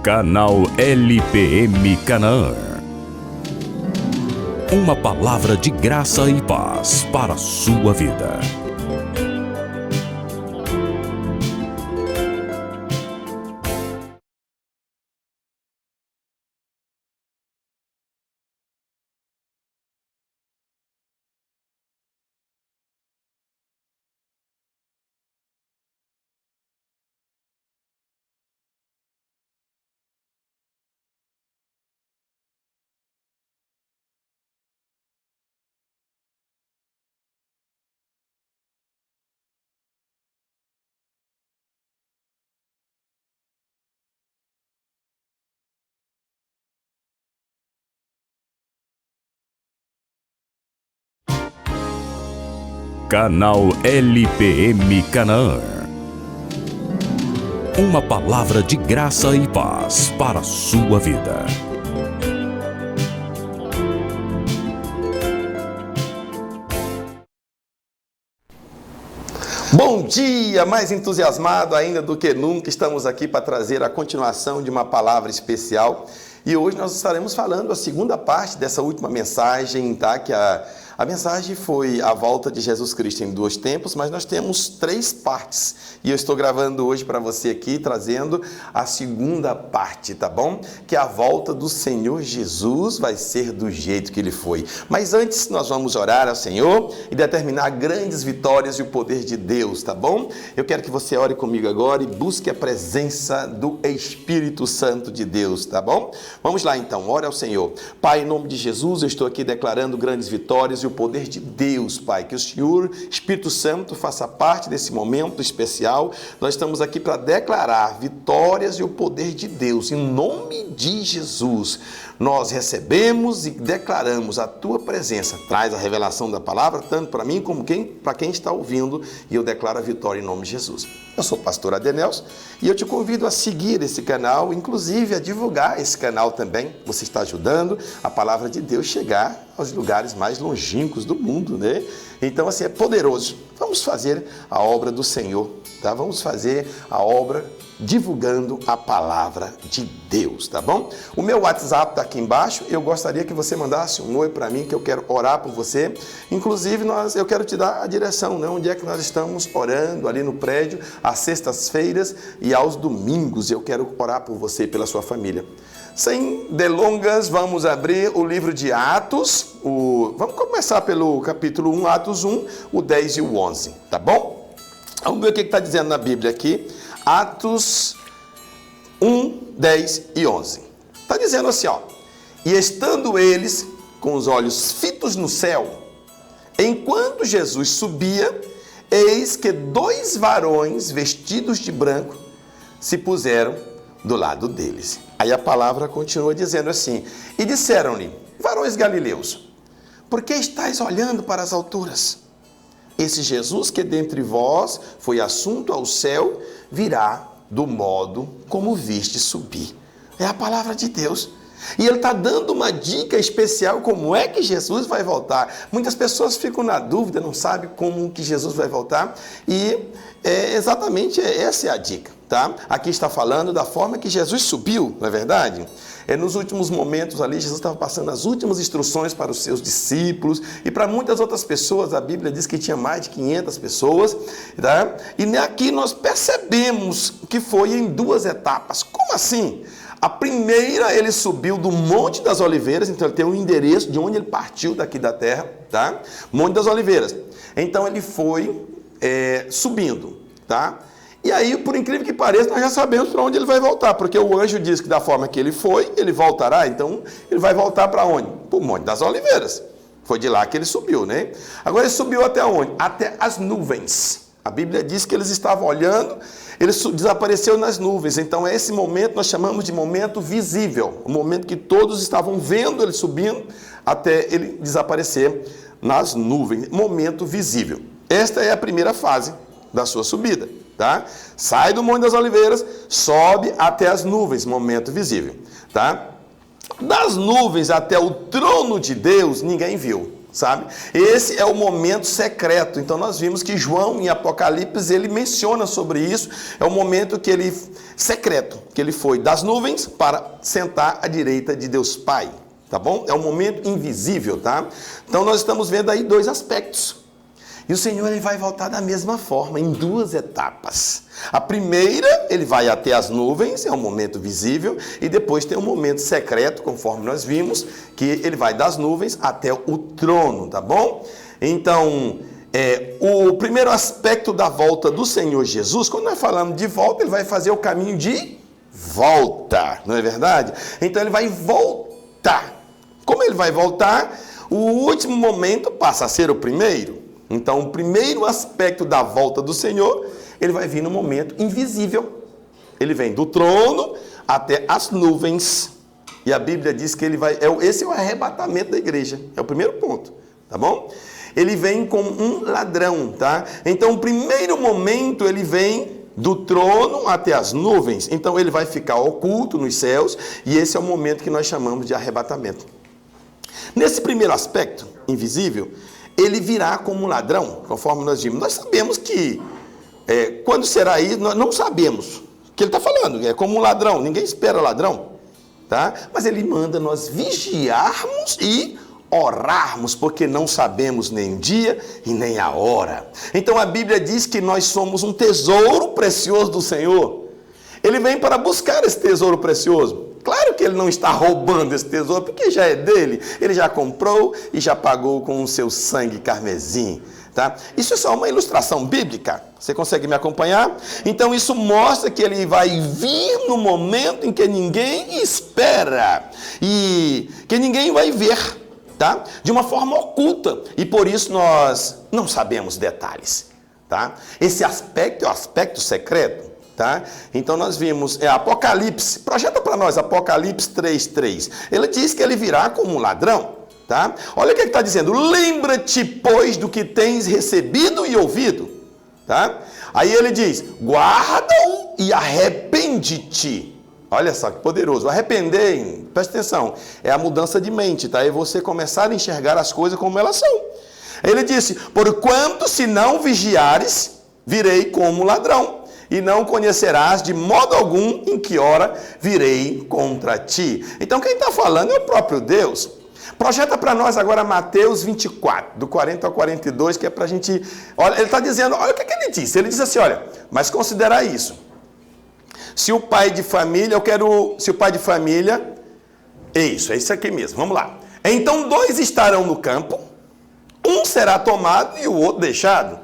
Canal LPM Canaã. Uma palavra de graça e paz para a sua vida. Canal LPM Canaã. Uma palavra de graça e paz para a sua vida. Bom dia! Mais entusiasmado ainda do que nunca, estamos aqui para trazer a continuação de uma palavra especial. E hoje nós estaremos falando a segunda parte dessa última mensagem, tá? Que a mensagem foi a volta de Jesus Cristo em 2 tempos, mas nós temos 3 partes. E eu estou gravando hoje para você aqui, trazendo a segunda parte, tá bom? Que a volta do Senhor Jesus vai ser do jeito que Ele foi. Mas antes nós vamos orar ao Senhor e determinar grandes vitórias e o poder de Deus, tá bom? Eu quero que você ore comigo agora e busque a presença do Espírito Santo de Deus, tá bom? Vamos lá então, ore ao Senhor. Pai, em nome de Jesus, eu estou aqui declarando grandes vitórias e o poder de Deus, Pai. Que o Senhor, Espírito Santo, faça parte desse momento especial. Nós estamos aqui para declarar vitórias e o poder de Deus. Em nome de Jesus, nós recebemos e declaramos a Tua presença. Traz a revelação da palavra, tanto para mim como para quem está ouvindo, e eu declaro a vitória em nome de Jesus. Eu sou o pastor Adenelson e eu te convido a seguir esse canal, inclusive a divulgar esse canal também. Você está ajudando a palavra de Deus chegar aos lugares mais longínquos do mundo, né? Então, assim, é poderoso. Vamos fazer a obra do Senhor, tá? Vamos fazer a obra divulgando a palavra de Deus, tá bom? O meu WhatsApp está aqui embaixo. Eu gostaria que você mandasse um oi para mim, que eu quero orar por você. Inclusive, eu quero te dar a direção, né? Onde é que nós estamos orando ali no prédio, às sextas-feiras e aos domingos. Eu quero orar por você e pela sua família. Sem delongas, vamos abrir o livro de Atos. Vamos começar pelo capítulo 1, Atos 1, o 10 e o 11, tá bom? Vamos ver o que está dizendo na Bíblia aqui. Atos 1, 10 e 11. Está dizendo assim, ó. E estando eles com os olhos fitos no céu, enquanto Jesus subia, eis que 2 varões vestidos de branco se puseram do lado deles. Aí a palavra continua dizendo assim: e disseram-lhe, varões galileus, por que estáis olhando para as alturas? Esse Jesus que dentre vós foi assunto ao céu, virá do modo como viste subir. É a palavra de Deus. E ele está dando uma dica especial como é que Jesus vai voltar. Muitas pessoas ficam na dúvida, não sabem como que Jesus vai voltar. E exatamente essa é a dica, tá? Aqui está falando da forma que Jesus subiu, não é verdade? Nos últimos momentos ali, Jesus estava passando as últimas instruções para os seus discípulos e para muitas outras pessoas. A Bíblia diz que tinha mais de 500 pessoas, tá? E aqui nós percebemos que foi em 2 etapas. Como assim? A primeira, ele subiu do Monte das Oliveiras, então ele tem um endereço de onde ele partiu daqui da terra, tá? Monte das Oliveiras. Então ele foi subindo, tá? E aí, por incrível que pareça, nós já sabemos para onde ele vai voltar, porque o anjo diz que da forma que ele foi, ele voltará. Então, ele vai voltar para onde? Para o Monte das Oliveiras. Foi de lá que ele subiu, né? Agora, ele subiu até onde? Até as nuvens. A Bíblia diz que eles estavam olhando, ele desapareceu nas nuvens. Então, esse momento nós chamamos de momento visível. O momento que todos estavam vendo ele subindo até ele desaparecer nas nuvens. Momento visível. Esta é a primeira fase da sua subida. Tá? Sai do Monte das Oliveiras, sobe até as nuvens, momento visível, tá? Das nuvens até o trono de Deus, ninguém viu. sabe? Esse é o momento secreto. Então nós vimos que João em Apocalipse ele menciona sobre isso. É o momento que ele secreto, que ele foi das nuvens para sentar à direita de Deus Pai, tá bom? É um momento invisível, tá? Então nós estamos vendo aí dois aspectos. E o Senhor ele vai voltar da mesma forma, em duas etapas. A primeira, ele vai até as nuvens, é um momento visível, e depois tem um momento secreto, conforme nós vimos, que ele vai das nuvens até o trono, tá bom? Então, o primeiro aspecto da volta do Senhor Jesus, quando nós falamos de volta, ele vai fazer o caminho de volta, não é verdade? Então, ele vai voltar. Como ele vai voltar, o último momento passa a ser o primeiro. Então, o primeiro aspecto da volta do Senhor, ele vai vir no momento invisível. Ele vem do trono até as nuvens. E a Bíblia diz que ele vai... Esse é o arrebatamento da igreja. É o primeiro ponto, tá bom? Ele vem como um ladrão, tá? Então, o primeiro momento, ele vem do trono até as nuvens. Então, ele vai ficar oculto nos céus. E esse é o momento que nós chamamos de arrebatamento. Nesse primeiro aspecto, invisível, ele virá como um ladrão, conforme nós vimos. Nós sabemos que, quando será isso, nós não sabemos o que ele está falando. É como um ladrão, ninguém espera ladrão, tá? Mas ele manda nós vigiarmos e orarmos, porque não sabemos nem o dia e nem a hora. Então a Bíblia diz que nós somos um tesouro precioso do Senhor. Ele vem para buscar esse tesouro precioso. Claro que ele não está roubando esse tesouro, porque já é dele. Ele já comprou e já pagou com o seu sangue carmesim, tá? Isso é só uma ilustração bíblica. Você consegue me acompanhar? Então isso mostra que ele vai vir no momento em que ninguém espera e que ninguém vai ver, tá? De uma forma oculta. E por isso nós não sabemos detalhes, tá? Esse aspecto é o aspecto secreto. Tá? Então nós vimos, Apocalipse, projeta para nós Apocalipse 3:3. Ele diz que ele virá como um ladrão, tá? Olha o que ele está dizendo: lembra-te, pois, do que tens recebido e ouvido, tá? Aí ele diz: guarda-o e arrepende-te. Olha só que poderoso, arrepender, presta atenção, é a mudança de mente, tá? É você começar a enxergar as coisas como elas são. Ele disse: porquanto se não vigiares, virei como ladrão. E não conhecerás de modo algum em que hora virei contra ti. Então quem está falando é o próprio Deus. Projeta para nós agora Mateus 24, do 40 ao 42, que é para a gente... Olha, ele está dizendo, olha o que ele disse. Ele diz assim, olha, mas considera isso. Se o pai de família, se o pai de família... é isso aqui mesmo, vamos lá. Então 2 estarão no campo, um será tomado e o outro deixado.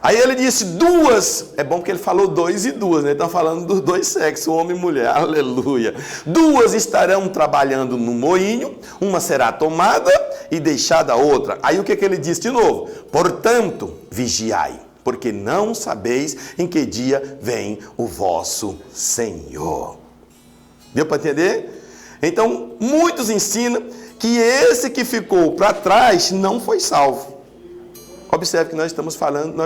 Aí ele disse 2, é bom porque ele falou 2 e 2, né? Ele está falando dos 2 sexos, homem e mulher, aleluia. 2 estarão trabalhando no moinho, uma será tomada e deixada a outra. Aí o que ele disse de novo? Portanto, vigiai, porque não sabeis em que dia vem o vosso Senhor. Deu para entender? Então, muitos ensinam que esse que ficou para trás não foi salvo. Observe que nós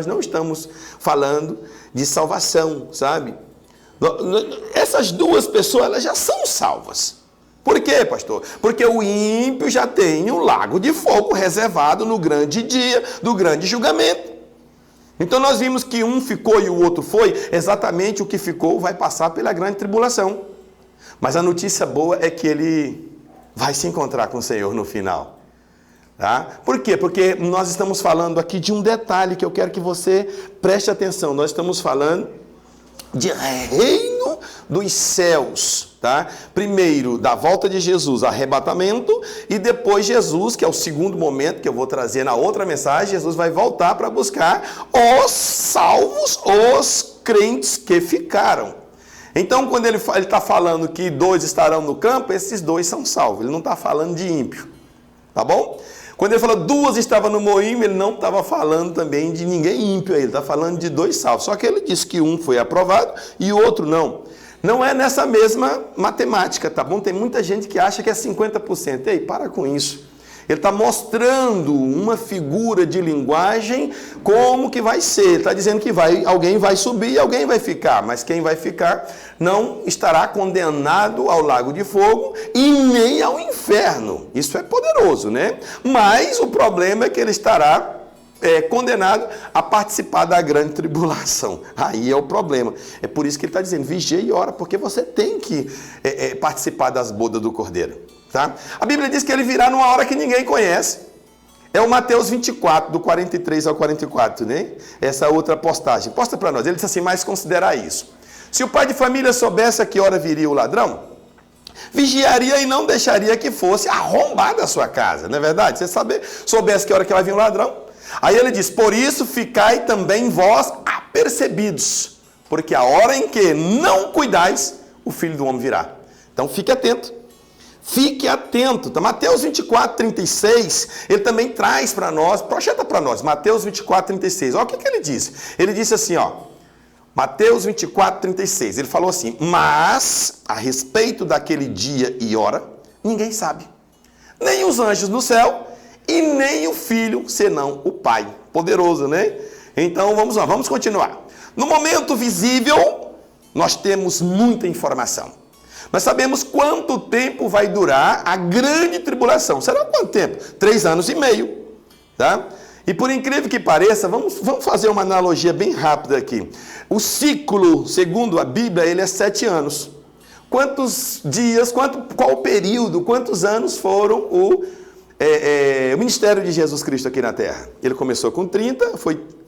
não estamos falando de salvação, sabe? Essas 2 pessoas, elas já são salvas. Por quê, pastor? Porque o ímpio já tem um lago de fogo reservado no grande dia do grande julgamento. Então nós vimos que um ficou e o outro foi, exatamente o que ficou vai passar pela grande tribulação. Mas a notícia boa é que ele vai se encontrar com o Senhor no final. Tá? Por quê? Porque nós estamos falando aqui de um detalhe que eu quero que você preste atenção. Nós estamos falando de reino dos céus, tá? Primeiro, da volta de Jesus, arrebatamento, e depois Jesus, que é o segundo momento que eu vou trazer na outra mensagem, Jesus vai voltar para buscar os salvos, os crentes que ficaram. Então, quando ele está falando que 2 estarão no campo, esses 2 são salvos. Ele não está falando de ímpio, tá bom? Quando ele falou 2 estavam no moinho, ele não estava falando também de ninguém ímpio, ele está falando de 2 salvos. Só que ele disse que um foi aprovado e o outro não. Não é nessa mesma matemática, tá bom? Tem muita gente que acha que é 50%. Ei, para com isso. Ele está mostrando uma figura de linguagem como que vai ser. Ele está dizendo que alguém vai subir e alguém vai ficar. Mas quem vai ficar não estará condenado ao lago de fogo e nem ao inferno. Isso é poderoso, né? Mas o problema é que ele estará condenado a participar da grande tribulação. Aí é o problema. É por isso que ele está dizendo, vigia e ora, porque você tem que participar das bodas do Cordeiro. Tá? A Bíblia diz que ele virá numa hora que ninguém conhece. É o Mateus 24, do 43 ao 44, né? Essa outra postagem. Posta para nós. Ele diz assim, mas considerar isso. Se o pai de família soubesse a que hora viria o ladrão, vigiaria e não deixaria que fosse arrombada a sua casa. Não é verdade? Você soubesse que hora que vai vir o ladrão. Aí ele diz, por isso ficai também vós apercebidos, porque a hora em que não cuidais, o Filho do Homem virá. Então fique atento. Fique atento. Então, Mateus 24, 36, ele também traz para nós, projeta para nós, Mateus 24, 36. Olha o que ele disse. Ele disse assim, ó, Mateus 24, 36, ele falou assim, mas a respeito daquele dia e hora, ninguém sabe, nem os anjos no céu, e nem o Filho, senão o Pai. Poderoso, né? Então, vamos lá, vamos continuar. No momento visível, nós temos muita informação. Nós sabemos quanto tempo vai durar a grande tribulação. Será quanto tempo? 3 anos e meio. Tá? E por incrível que pareça, vamos fazer uma analogia bem rápida aqui. O ciclo, segundo a Bíblia, ele é 7 anos. Quantos dias, qual o período, quantos anos foram o ministério de Jesus Cristo aqui na Terra? Ele começou com 30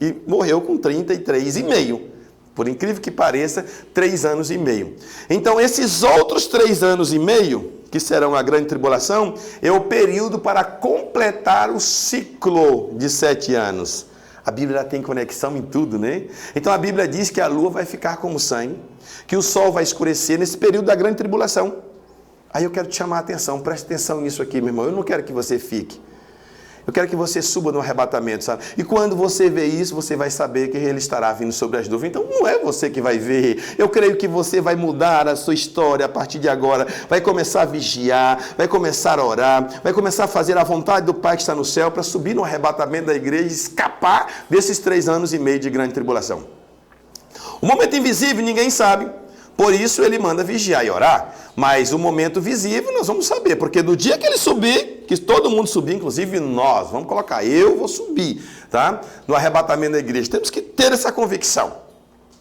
e morreu com 33 e meio. Por incrível que pareça, 3 anos e meio. Então, esses outros 3 anos e meio, que serão a grande tribulação, é o período para completar o ciclo de 7 anos. A Bíblia tem conexão em tudo, né? Então, a Bíblia diz que a lua vai ficar como sangue, que o sol vai escurecer nesse período da grande tribulação. Aí eu quero te chamar a atenção, preste atenção nisso aqui, meu irmão. Eu não quero que você fique. Eu quero que você suba no arrebatamento, sabe? E quando você vê isso, você vai saber que ele estará vindo sobre as nuvens. Então não é você que vai ver. Eu creio que você vai mudar a sua história a partir de agora. Vai começar a vigiar, vai começar a orar, vai começar a fazer a vontade do Pai que está no céu para subir no arrebatamento da igreja e escapar desses 3 anos e meio de grande tribulação. O momento invisível ninguém sabe. Por isso ele manda vigiar e orar. Mas o momento visível nós vamos saber. Porque do dia que ele subir, que todo mundo subir, inclusive nós, vamos colocar, eu vou subir, tá? No arrebatamento da igreja. Temos que ter essa convicção.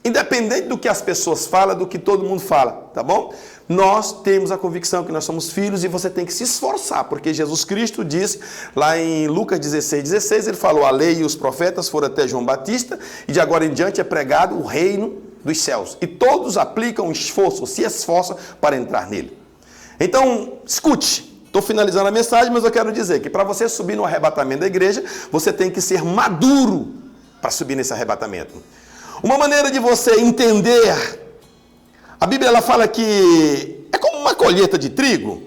Independente do que as pessoas falam, do que todo mundo fala, tá bom? Nós temos a convicção que nós somos filhos e você tem que se esforçar. Porque Jesus Cristo disse, lá em Lucas 16, 16, ele falou, a lei e os profetas foram até João Batista e de agora em diante é pregado o reino dos céus. E todos aplicam esforço, se esforçam para entrar nele. Então, escute. Estou finalizando a mensagem, mas eu quero dizer que para você subir no arrebatamento da igreja, você tem que ser maduro para subir nesse arrebatamento. Uma maneira de você entender, a Bíblia ela fala que é como uma colheita de trigo.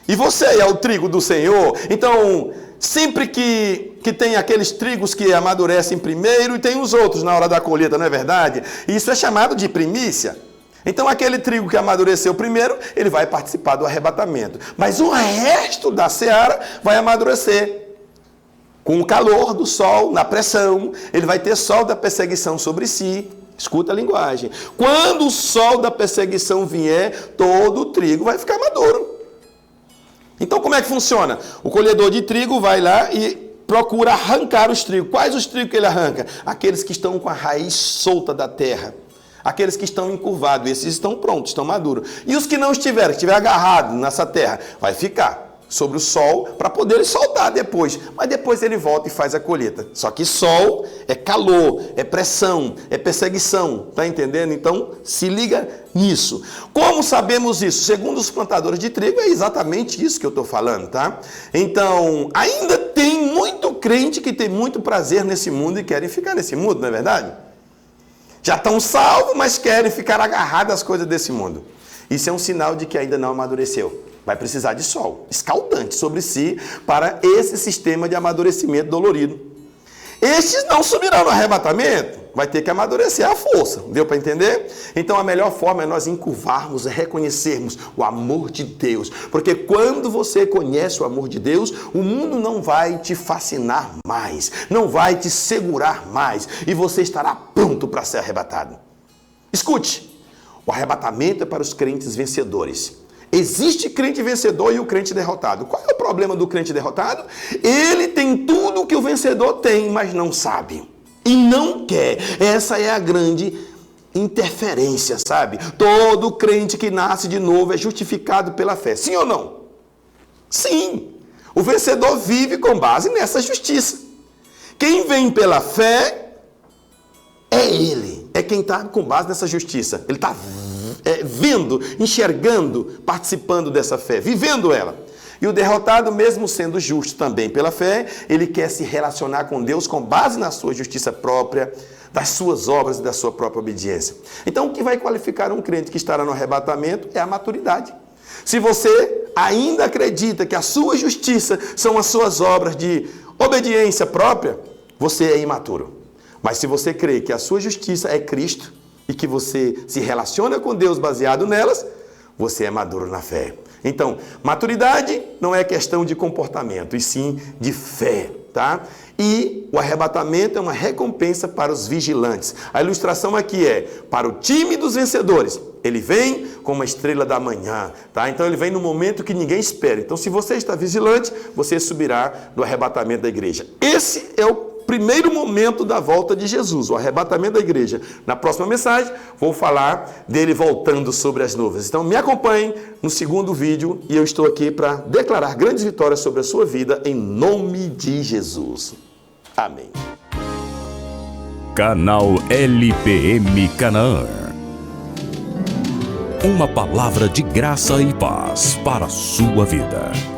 E você é o trigo do Senhor. Então, sempre que tem aqueles trigos que amadurecem primeiro e tem os outros na hora da colheita, não é verdade? E isso é chamado de primícia. Então, aquele trigo que amadureceu primeiro, ele vai participar do arrebatamento. Mas o resto da seara vai amadurecer. Com o calor do sol, na pressão, ele vai ter sol da perseguição sobre si. Escuta a linguagem. Quando o sol da perseguição vier, todo o trigo vai ficar maduro. Então, como é que funciona? O colhedor de trigo vai lá e procura arrancar os trigos. Quais os trigos que ele arranca? Aqueles que estão com a raiz solta da terra. Aqueles que estão encurvados. Esses estão prontos, estão maduros. E os que não estiverem, que estiver agarrado nessa terra, vai ficar sobre o sol para poder ele soltar depois. Mas depois ele volta e faz a colheita. Só que sol é calor, é pressão, é perseguição. Tá entendendo? Então, se liga nisso. Como sabemos isso? Segundo os plantadores de trigo, é exatamente isso que eu estou falando, tá? Então, ainda tem muito crente que tem muito prazer nesse mundo e querem ficar nesse mundo, não é verdade? Já estão salvos, mas querem ficar agarrados às coisas desse mundo. Isso é um sinal de que ainda não amadureceu. Vai precisar de sol escaldante sobre si para esse sistema de amadurecimento dolorido. Estes não subirão no arrebatamento. vai ter que amadurecer a força. Deu para entender? Então a melhor forma é nós encurvarmos, reconhecermos o amor de Deus. Porque quando você conhece o amor de Deus, o mundo não vai te fascinar mais, não vai te segurar mais e você estará pronto para ser arrebatado. Escute, o arrebatamento é para os crentes vencedores. Existe crente vencedor e o crente derrotado. Qual é o problema do crente derrotado? Ele tem tudo o que o vencedor tem, mas não sabe. E não quer. Essa é a grande interferência, sabe? Todo crente que nasce de novo é justificado pela fé. Sim ou não? Sim. O vencedor vive com base nessa justiça. Quem vem pela fé é ele. É quem está com base nessa justiça. Ele está vendo, enxergando, participando dessa fé, vivendo ela. E o derrotado, mesmo sendo justo também pela fé, ele quer se relacionar com Deus com base na sua justiça própria, das suas obras e da sua própria obediência. Então, o que vai qualificar um crente que estará no arrebatamento é a maturidade. Se você ainda acredita que a sua justiça são as suas obras de obediência própria, você é imaturo. Mas se você crê que a sua justiça é Cristo e que você se relaciona com Deus baseado nelas, você é maduro na fé. Então, maturidade não é questão de comportamento, e sim de fé, tá? E o arrebatamento é uma recompensa para os vigilantes. A ilustração aqui é para o time dos vencedores. Ele vem como uma estrela da manhã, tá? Então ele vem no momento que ninguém espera. Então, se você está vigilante, você subirá no arrebatamento da igreja. Esse é o primeiro momento da volta de Jesus, o arrebatamento da igreja. Na próxima mensagem, vou falar dele voltando sobre as nuvens. Então, me acompanhem no segundo vídeo e eu estou aqui para declarar grandes vitórias sobre a sua vida em nome de Jesus. Amém. Canal LPM Canaã. Uma palavra de graça e paz para a sua vida.